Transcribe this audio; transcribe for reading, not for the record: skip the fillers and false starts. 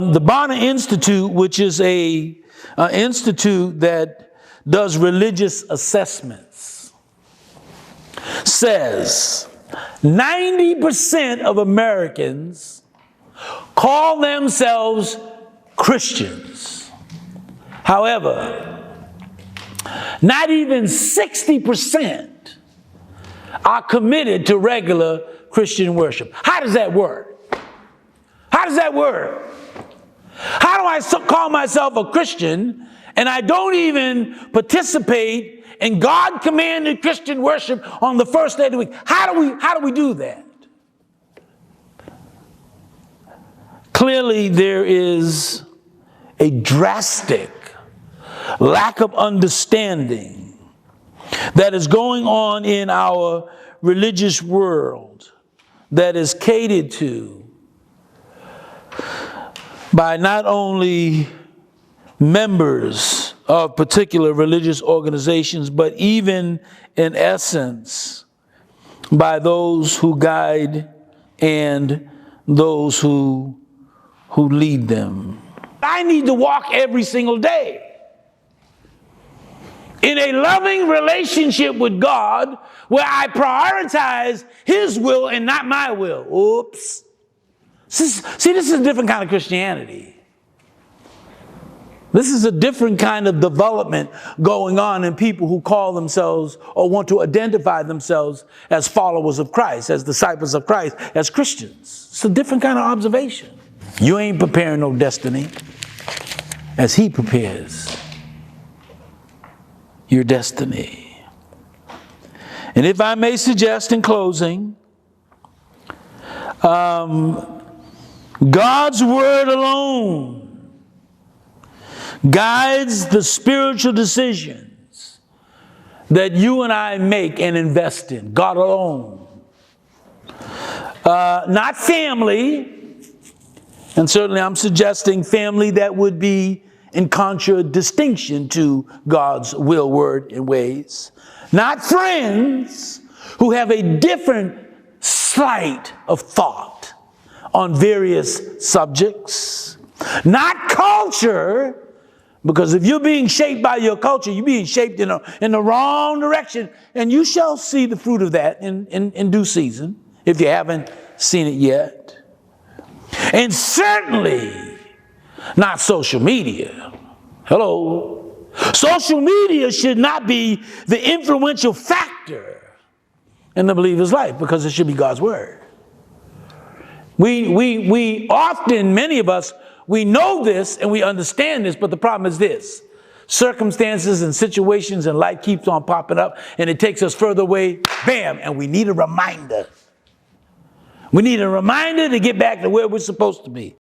The Bonner Institute, which is a institute that does religious assessments, says 90% of Americans call themselves Christians. However, not even 60% are committed to regular Christian worship. How does that work? How does that work? How do I call myself a Christian and I don't even participate in God-commanded Christian worship on the first day of the week? How do we do that? Clearly, there is a drastic lack of understanding that is going on in our religious world that is catered to by not only members of particular religious organizations, but even in essence by those who guide and those who lead them. I need to walk every single day in a loving relationship with God where I prioritize His will and not my will. Oops. See, this is a different kind of Christianity. This is a different kind of development going on in people who call themselves or want to identify themselves as followers of Christ, as disciples of Christ, as Christians. It's a different kind of observation. You ain't preparing no destiny as He prepares your destiny. And if I may suggest in closing, God's word alone guides the spiritual decisions that you and I make and invest in. God alone. Not family, and certainly I'm suggesting family that would be in contradistinction to God's will, word, and ways. Not friends who have a different sleight of thought on various subjects. Not culture, because if you're being shaped by your culture, you're being shaped in the wrong direction, and you shall see the fruit of that in due season, if you haven't seen it yet. And certainly not social media. Hello. Social media should not be the influential factor in the believer's life, because it should be God's word. We often, many of us, we know this and we understand this, but the problem is this. Circumstances and situations and life keeps on popping up and it takes us further away, bam, and we need a reminder. We need a reminder to get back to where we're supposed to be.